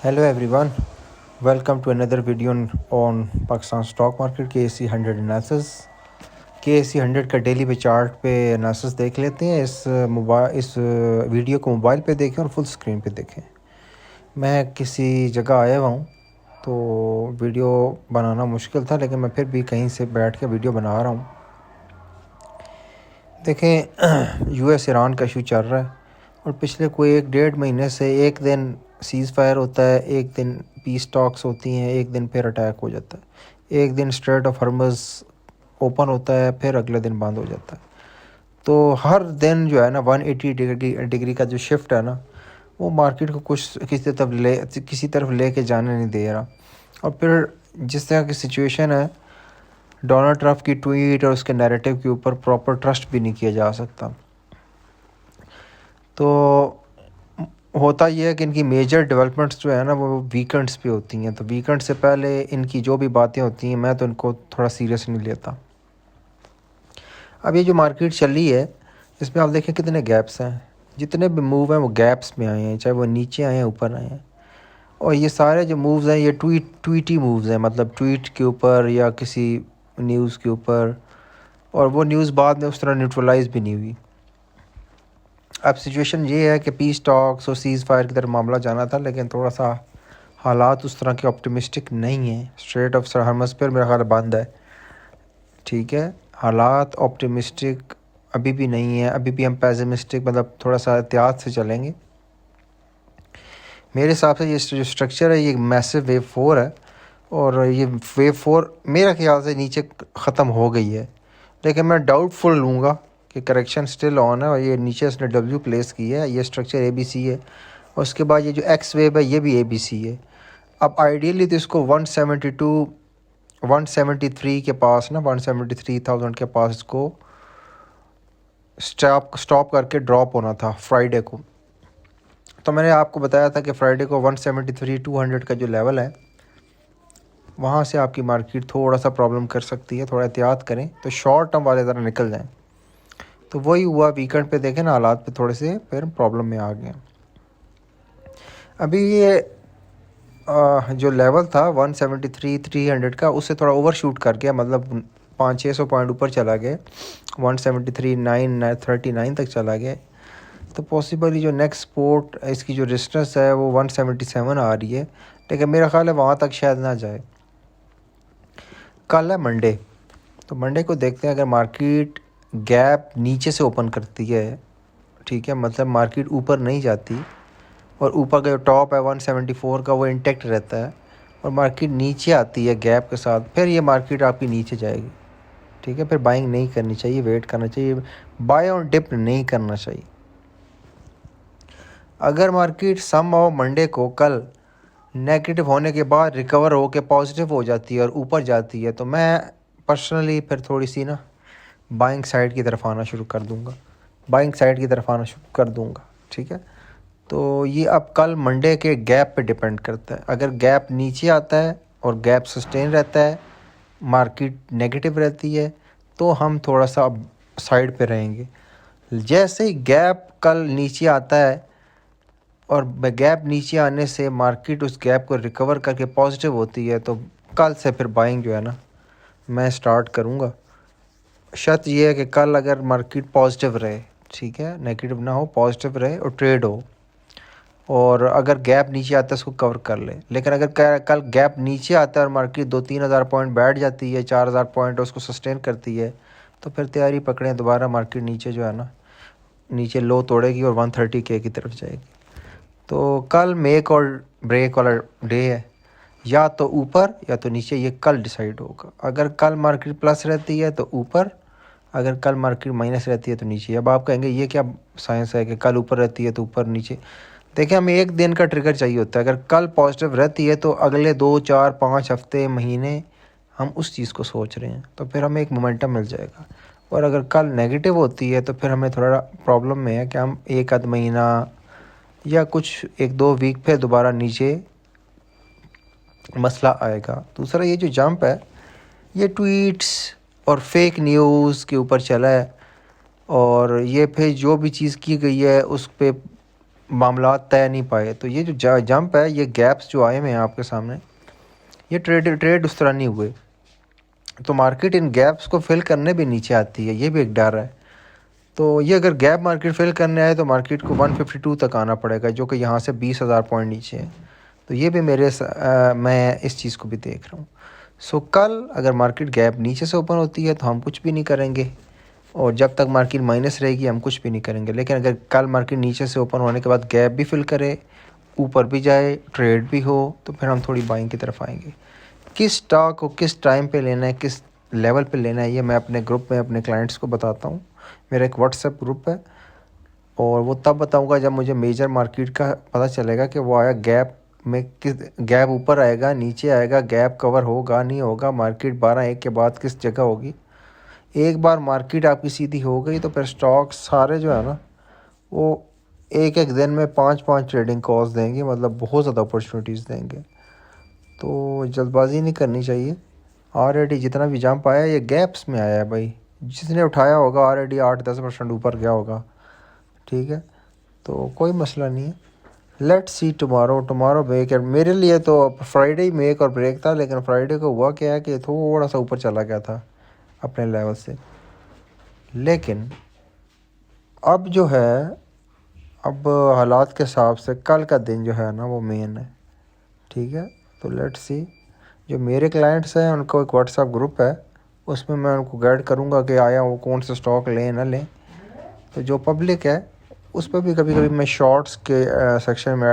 Hello everyone, welcome to another video on Pakistan stock market KSE 100 analysis. KSE 100 का daily पे chart पे analysis देख लेते हैं। इस वीडियो को मोबाइल पे देखें और फुल स्क्रीन पे देखें। मैं किसी जगह आया हुआ हूँ तो वीडियो बनाना मुश्किल था, लेकिन मैं फिर भी कहीं से बैठ के वीडियो बना रहा हूँ। देखें US ईरान का इशू चल रहा है और पिछले कोई 1-1.5 महीने से एक दिन सीज़ फायर होता है, एक दिन पीस टॉक्स होती हैं, एक दिन फिर अटैक हो जाता है, एक दिन स्ट्रेट ऑफ हॉर्मुज़ ओपन होता है, फिर अगले दिन बंद हो जाता है। तो हर दिन जो है ना 180 डिग्री का जो शिफ्ट है ना, वो मार्केट को कुछ किसी तरफ ले के जाने नहीं दे रहा। और फिर जिस तरह की सिचुएशन है, डोनाल्ड ट्रंप की ट्वीट और उसके नैरेटिव के ऊपर प्रॉपर ट्रस्ट भी नहीं किया जा सकता। तो होता यह है कि इनकी मेजर डेवलपमेंट्स जो है ना वो वीकेंड्स पे होती हैं। तो वीकेंड से पहले इनकी जो भी बातें होती हैं मैं तो इनको थोड़ा सीरियस नहीं लेता। अब ये जो मार्केट चल रही है इसमें आप देखें कितने गैप्स हैं, जितने भी मूव हैं वो गैप्स में आए हैं, चाहे वो नीचे आए हैं ऊपर आए हैं। और ये सारे जो मूव्स हैं ये ट्वीटी मूव्स हैं, मतलब ट्वीट के ऊपर या किसी न्यूज़ के ऊपर, और वो न्यूज़ बाद में उस तरह न्यूट्रलाइज भी नहीं हुई। अब सिचुएशन ये है कि पीस टॉक्स और सीज़ फायर की तरफ मामला जाना था, लेकिन थोड़ा सा हालात उस तरह के ऑप्टिमिस्टिक नहीं हैं। स्ट्रेट ऑफ हॉर्मुज़ पर मेरा ख्याल बंद है, ठीक है। हालात ऑप्टिमिस्टिक अभी भी नहीं है, अभी भी हम पेसिमिस्टिक, मतलब थोड़ा सा एहतियात से चलेंगे। मेरे हिसाब से ये जो स्ट्रक्चर है ये मैसिव वेव 4 है, और ये वेव 4 मेरे ख्याल से नीचे ख़त्म हो गई है, लेकिन मैं डाउटफुल लूँगा कि करेक्शन स्टिल ऑन है। और ये नीचे इसने W प्लेस की है, ये स्ट्रक्चर ABC है, और उसके बाद ये जो X वेव है ये भी ABC है। अब आइडियली तो इसको 173 के पास ना 173,000 के पास इसको स्टॉप करके ड्रॉप होना था फ्राइडे को। तो मैंने आपको बताया था कि फ्राइडे को 173-200 का जो लेवल है वहाँ से आपकी मार्केट थोड़ा सा प्रॉब्लम कर सकती है। थोड़ा एहतियात करें तो शॉर्ट टर्म वाले ज़रा निकल जाएं। तो वही हुआ, वीकेंड पे देखें ना हालात पे थोड़े से फिर प्रॉब्लम में आ गए। अभी ये जो लेवल था 173-300 का, उससे थोड़ा ओवरशूट कर गया, मतलब 500-600 पॉइंट ऊपर चला गया, 173,939 तक चला गया। तो पॉसिबली जो नेक्स्ट सपोर्ट इसकी जो रेजिस्टेंस है वो 177 आ रही है, लेकिन मेरा ख्याल है वहाँ तक शायद ना जाए। कल है मंडे, तो मंडे को देखते हैं। अगर मार्केट गैप नीचे से ओपन करती है, ठीक है, मतलब मार्केट ऊपर नहीं जाती और ऊपर का जो टॉप है 174 का वो इंटेक्ट रहता है, और मार्केट नीचे आती है गैप के साथ, फिर ये मार्केट आपकी नीचे जाएगी, ठीक है। फिर बाइंग नहीं करनी चाहिए, वेट करना चाहिए, बाय और डिप नहीं करना चाहिए। अगर मार्केट समहाउ मंडे को कल नेगेटिव होने के बाद रिकवर हो के पॉजिटिव हो जाती है और ऊपर जाती है, तो मैं पर्सनली फिर थोड़ी सी ना बाइंग साइड की तरफ आना शुरू कर दूंगा, ठीक है। तो ये अब कल मंडे के गैप पे डिपेंड करता है। अगर गैप नीचे आता है और गैप सस्टेन रहता है, मार्केट नेगेटिव रहती है, तो हम थोड़ा सा अब साइड पे रहेंगे। जैसे ही गैप कल नीचे आता है और गैप नीचे आने से मार्केट उस गैप को रिकवर करके पॉजिटिव होती है, तो कल से फिर बाइंग जो है ना मैं स्टार्ट करूँगा। शर्त ये है कि कल अगर मार्केट पॉजिटिव रहे, ठीक है, नेगेटिव ना हो, पॉजिटिव रहे और ट्रेड हो, और अगर गैप नीचे आता है उसको कवर कर ले। लेकिन अगर कल गैप नीचे आता है और मार्केट 2-3 हज़ार पॉइंट बैठ जाती है, 4,000 पॉइंट उसको सस्टेन करती है, तो फिर तैयारी पकड़ें, दोबारा मार्केट नीचे जो है ना नीचे लो तोड़ेगी और 130K की तरफ जाएगी। तो कल मेक और ब्रेक वाला डे है, या तो ऊपर या तो नीचे, ये कल डिसाइड होगा। अगर कल मार्केट प्लस रहती है तो ऊपर, अगर कल मार्केट माइनस रहती है तो नीचे। अब आप कहेंगे ये क्या साइंस है कि कल ऊपर रहती है तो ऊपर नीचे। देखिए, हमें एक दिन का ट्रिगर चाहिए होता है। अगर कल पॉजिटिव रहती है तो अगले 2-4-5 हफ्ते महीने हम उस चीज़ को सोच रहे हैं, तो फिर हमें एक मोमेंटम मिल जाएगा। और अगर कल नेगेटिव होती है तो फिर हमें थोड़ा प्रॉब्लम में है कि हम एक आध महीना या कुछ 1-2 वीक फिर दोबारा नीचे मसला आएगा। दूसरा, ये जो जंप है ये ट्वीट्स और फेक न्यूज़ के ऊपर चला है, और ये फिर जो भी चीज़ की गई है उस पे मामला तय नहीं पाए। तो ये जो जंप है, ये गैप्स जो आए हुए हैं आपके सामने, ये ट्रेड उस तरह नहीं हुए। तो मार्केट इन गैप्स को फिल करने भी नीचे आती है, ये भी एक डर है। तो ये अगर गैप मार्केट फिल करने आए तो मार्केट को 152 तक आना पड़ेगा, जो कि यहाँ से 20,000 पॉइंट नीचे है। तो ये भी मैं इस चीज़ को भी देख रहा हूँ। सो कल अगर मार्केट गैप नीचे से ओपन होती है तो हम कुछ भी नहीं करेंगे, और जब तक मार्केट माइनस रहेगी हम कुछ भी नहीं करेंगे। लेकिन अगर कल मार्केट नीचे से ओपन होने के बाद गैप भी फिल करे, ऊपर भी जाए, ट्रेड भी हो, तो फिर हम थोड़ी बाइंग की तरफ आएंगे। किस स्टॉक को किस टाइम पे लेना है, किस लेवल पे लेना है, ये मैं अपने ग्रुप में अपने क्लाइंट्स को बताता हूँ। मेरा एक व्हाट्सएप ग्रुप है, और वो तब बताऊँगा जब मुझे मेजर मार्केट का पता चलेगा कि वो आया गैप में, किस गैप ऊपर आएगा, नीचे आएगा, गैप कवर होगा नहीं होगा, मार्केट 12-1 के बाद किस जगह होगी। एक बार मार्केट आपकी सीधी हो गई तो फिर स्टॉक सारे जो है ना, वो एक एक दिन में 5-5 ट्रेडिंग कॉल्स देंगे, मतलब बहुत ज़्यादा अपॉर्चुनिटीज़ देंगे। तो जल्दबाजी नहीं करनी चाहिए। ऑलरेडी जितना भी जंप आया ये गैप्स में आया है भाई, जिसने उठाया होगा ऑलरेडी 8-10% ऊपर गया होगा, ठीक है। तो कोई मसला नहीं है। लेट्स सी टुमारो ब्रेक है मेरे लिए। तो फ्राइडे मेक और ब्रेक था, लेकिन फ्राइडे को हुआ क्या है कि थोड़ा सा ऊपर चला गया था अपने लेवल से। लेकिन अब जो है, अब हालात के हिसाब से कल का दिन जो है ना वो मेन है, ठीक है। तो लेट्स सी, जो मेरे क्लाइंट्स हैं उनको एक व्हाट्सएप ग्रुप है, उसमें मैं उनको गाइड करूँगा कि आया वो कौन से स्टॉक लें ना लें। तो जो पब्लिक है उस पर भी कभी कभी मैं शॉर्ट्स के सेक्शन में